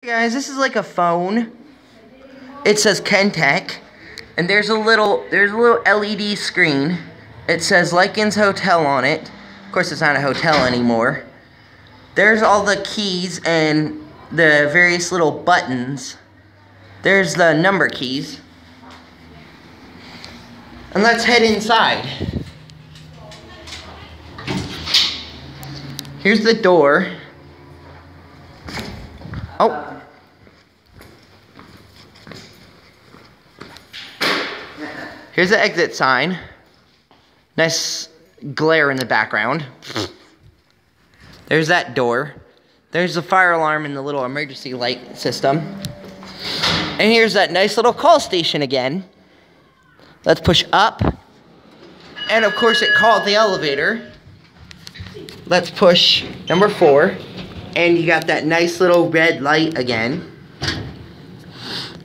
Hey guys, this is like a phone. It says Kentech, and there's a little LED screen. It says Likens Hotel on it. Of course, it's not a hotel anymore. There's all the keys and the various little buttons. There's the number keys. And let's head inside. Here's the door. Oh. Here's the exit sign. Nice glare in the background. There's that door. There's the fire alarm and the little emergency light system. And here's that nice little call station again. Let's push up. And of course it called the elevator. Let's push number 4. And you got that nice little red light again.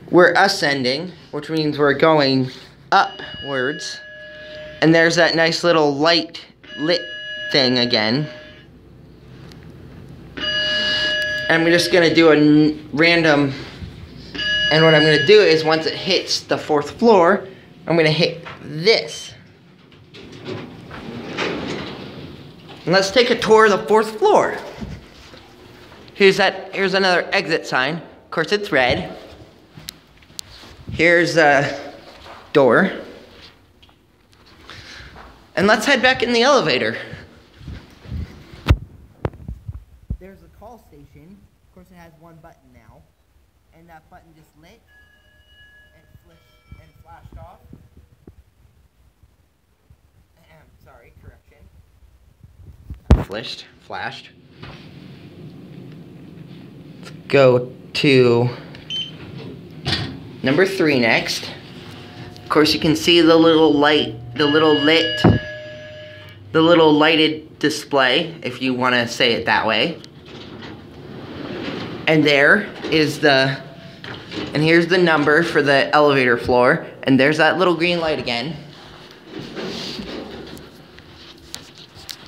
We're ascending, which means we're going upwards. And there's that nice little lit thing again. And I'm just gonna do a random, and what I'm gonna do is once it hits the 4th floor, I'm gonna hit this. And let's take a tour of the 4th floor. Here's another exit sign. Of course it's red. Here's a door. And let's head back in the elevator. There's a call station. Of course it has one button now. And that button just lit and flashed off. Sorry, correction. Flashed. Let's go to number 3 next. Of course you can see the little light, the little lighted display, if you want to say it that way. And here's the number for the elevator floor, and there's that little green light again.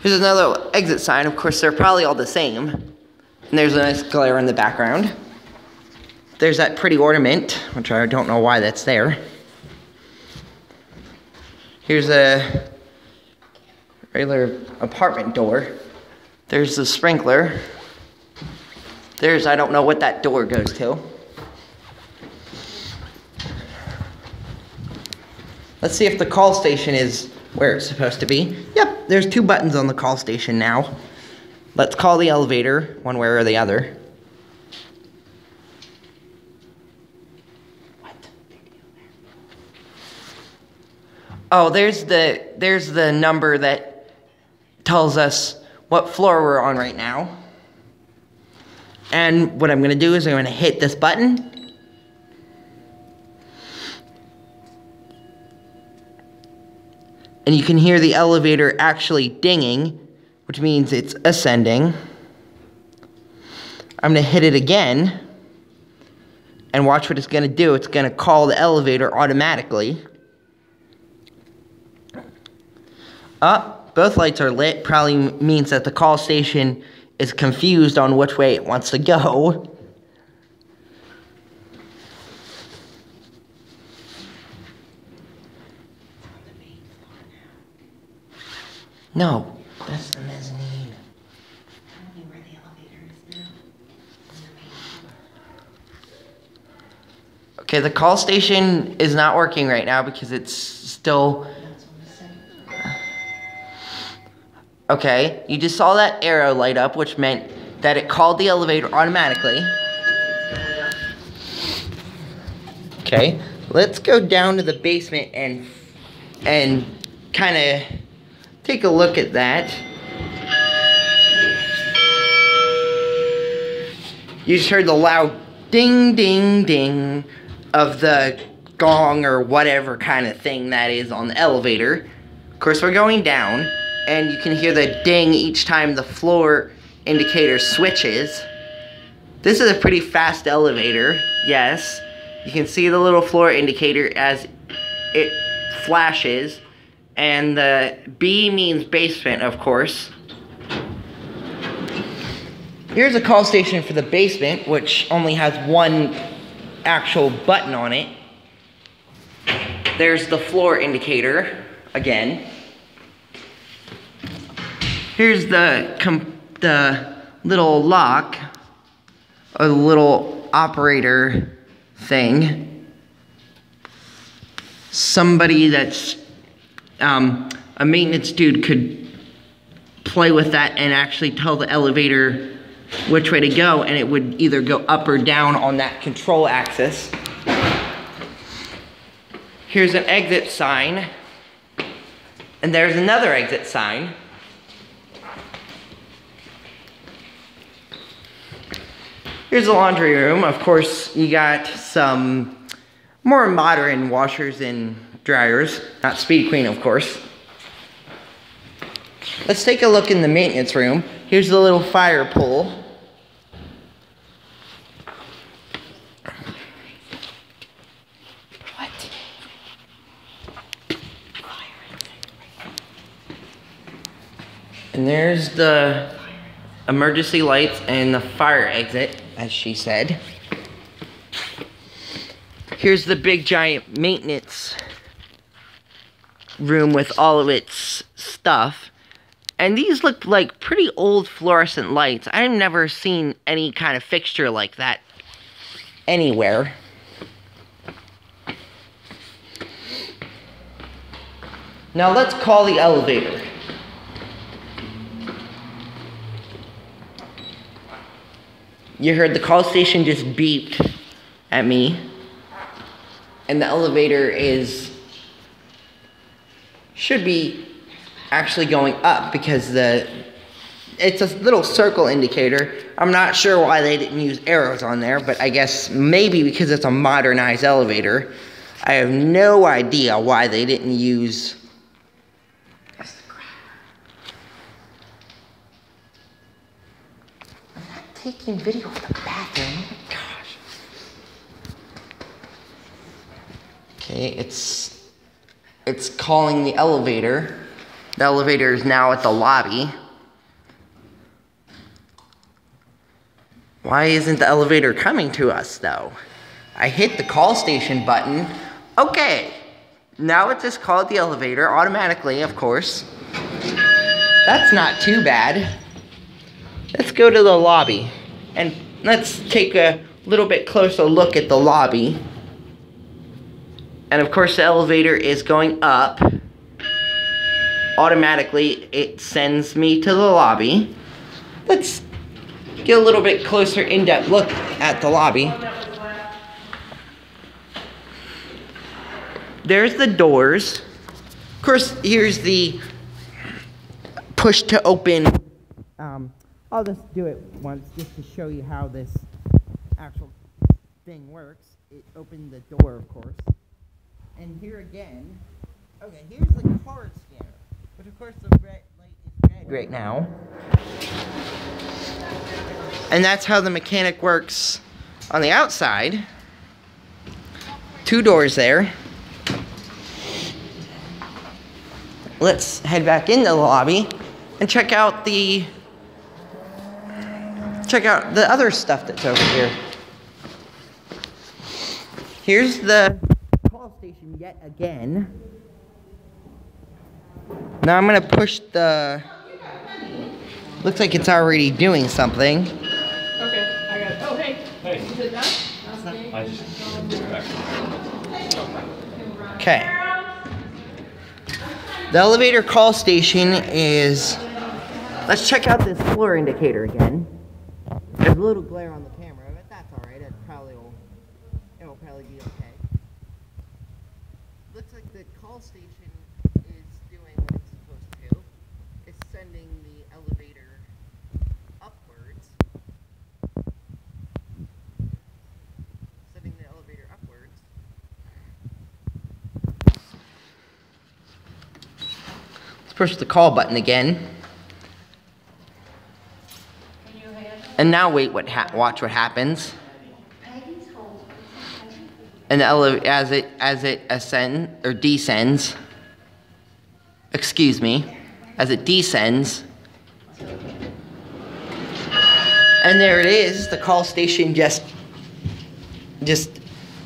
Here's another exit sign. Of course they're probably all the same. And there's a nice glare in the background. There's that pretty ornament, which I don't know why that's there. Here's a regular apartment door. There's the sprinkler. I don't know what that door goes to. Let's see if the call station is where it's supposed to be. Yep, there's 2 buttons on the call station now. Let's call the elevator one way or the other. Oh, there's the number that tells us what floor we're on right now. And what I'm going to do is I'm going to hit this button. And you can hear the elevator actually dinging, which means it's ascending. I'm going to hit it again. And watch what it's going to do. It's going to call the elevator automatically. Both lights are lit. Probably means that the call station is confused on which way it wants to go. No, that's the mezzanine. Tell me where the elevator is now. Okay, the call station is not working right now because it's still... Okay, you just saw that arrow light up, which meant that it called the elevator automatically. Okay, let's go down to the basement and kind of take a look at that. You just heard the loud ding, ding, ding of the gong or whatever kind of thing that is on the elevator. Of course, we're going down. And you can hear the ding each time the floor indicator switches. This is a pretty fast elevator, yes. You can see the little floor indicator as it flashes. And the B means basement, of course. Here's a call station for the basement, which only has one actual button on it. There's the floor indicator, again. Here's the little lock, or the little operator thing. Somebody that's a maintenance dude could play with that and actually tell the elevator which way to go, and it would either go up or down on that control axis. Here's an exit sign, and there's another exit sign. Here's the laundry room. Of course, you got some more modern washers and dryers, not Speed Queen, of course. Let's take a look in the maintenance room. Here's the little fire pole. And there's the emergency lights and the fire exit, as she said. Here's the big giant maintenance room with all of its stuff. And these look like pretty old fluorescent lights. I've never seen any kind of fixture like that anywhere. Now let's call the elevator. You heard the call station just beeped at me. And the elevator should be actually going up because it's a little circle indicator. I'm not sure why they didn't use arrows on there, but I guess maybe because it's a modernized elevator. I have no idea why they didn't use... taking video of the bathroom. Oh my gosh. Okay, it's calling the elevator. The elevator is now at the lobby. Why isn't the elevator coming to us though? I hit the call station button. Okay, now it just called the elevator automatically, of course. That's not too bad. Let's go to the lobby and let's take a little bit closer look at the lobby. And of course the elevator is going up. Automatically it sends me to the lobby. Let's get a little bit closer in-depth look at the lobby. There's the doors. Of course, here's the push to open. I'll just do it once just to show you how this actual thing works. It opened the door, of course. And here again, okay, here's the card scanner. But of course the red light is red right now. And that's how the mechanic works on the outside. Two doors there. Let's head back into the lobby and check out the other stuff that's over here. Here's the call station yet again. Now I'm gonna push the... Looks like it's already doing something. Okay, I got it. Oh, hey. Hey. Is it done? I just... Okay. The elevator call station is... Let's check out this floor indicator again. There's a little glare on the camera, but that's alright. It'll probably be okay. Looks like the call station is doing what it's supposed to. It's sending the elevator upwards. Sending the elevator upwards. Let's push the call button again. And now wait, watch what happens. And as it ascends or descends, excuse me, as it descends, And there it is, the call station just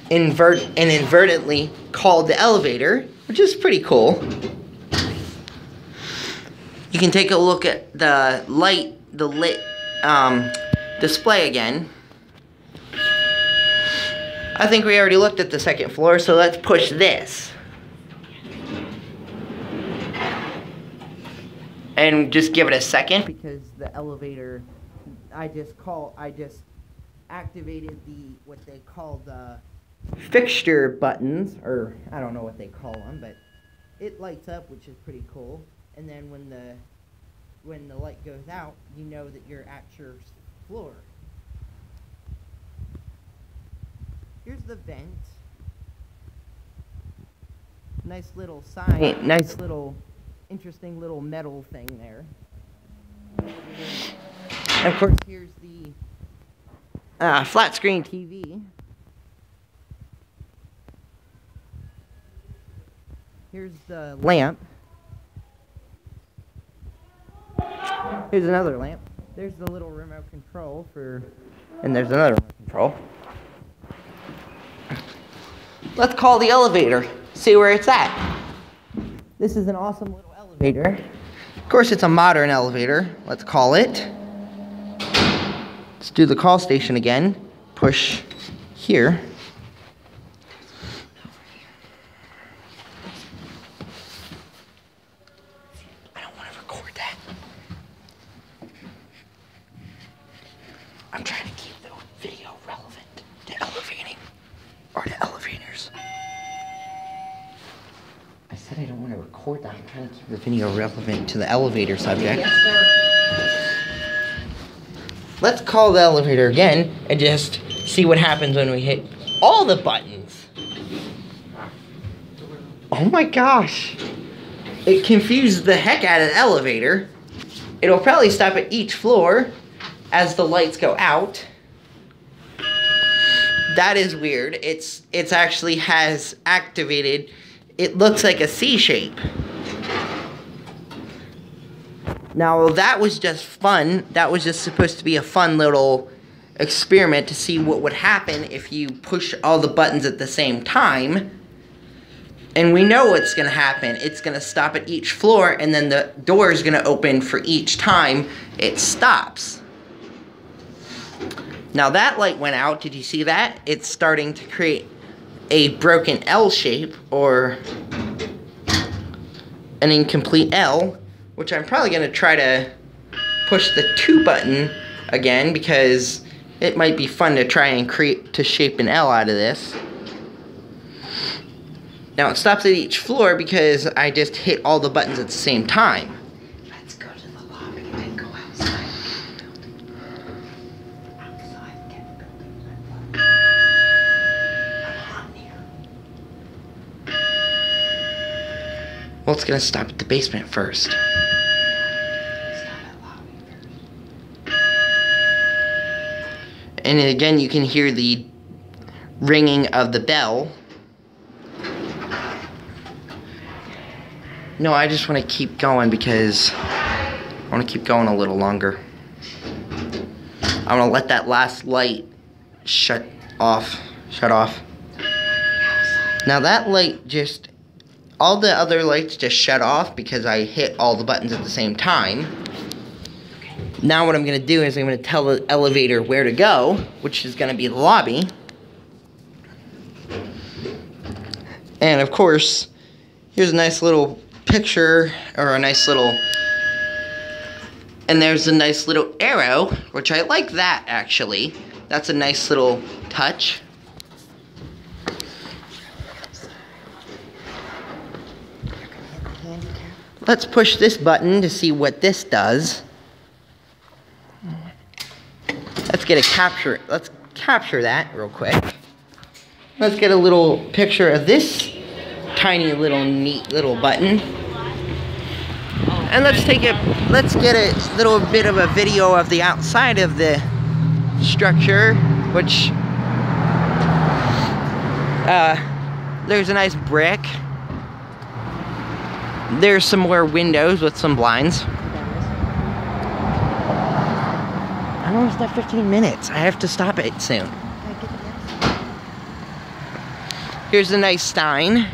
inadvertently called the elevator, which is pretty cool. You can take a look at the lit display again. I think we already looked at the second floor, so let's push this. And just give it a second because the elevator, I just activated what they call the fixture buttons, or I don't know what they call them, but it lights up, which is pretty cool. And then when the light goes out, you know that you're at your floor. Here's the vent. Nice little sign. Nice little, interesting little metal thing there. And of course, here's the flat screen TV. Here's the lamp. Here's another lamp. There's the little remote control and there's another remote control. Let's call the elevator, see where it's at. This is an awesome little elevator. Of course, it's a modern elevator. Let's call it. Let's do the call station again. Push here. I don't want to record that. I'm trying to keep the video relevant to elevating, or to elevators. I said I don't want to record that. I'm trying to keep the video relevant to the elevator subject. Yes, sir. Let's call the elevator again and just see what happens when we hit all the buttons. Oh my gosh. It confused the heck out of the elevator. It'll probably stop at each floor as the lights go out. That is weird. It's actually has activated. It looks like a C shape. Now, that was just fun. That was just supposed to be a fun little experiment to see what would happen if you push all the buttons at the same time. And we know what's going to happen. It's going to stop at each floor, and then the door is going to open for each time it stops. Now, that light went out. Did you see that? It's starting to create a broken L shape, or an incomplete L, which I'm probably going to try to push the 2 button again, because it might be fun to try and shape an L out of this. Now it stops at each floor because I just hit all the buttons at the same time. Let's go to the lobby and then go outside. Outside, get buildings. I'm hot in here. Well, it's going to stop at the basement first. And again, you can hear the ringing of the bell. No, I just want to keep going because I want to keep going a little longer. I want to let that last light shut off. Now that light all the other lights just shut off because I hit all the buttons at the same time. Now what I'm going to do is I'm going to tell the elevator where to go, which is going to be the lobby. And of course, here's a nice little picture, or a nice little, and there's a nice little arrow, which I like that actually. That's a nice little touch. Let's push this button to see what this does. Let's capture that real quick. Let's get a little picture of this tiny little neat little button. And let's get a little bit of a video of the outside of the structure, which there's a nice brick. There's some more windows with some blinds. I'm almost at 15 minutes. I have to stop it soon. Here's a nice Stein.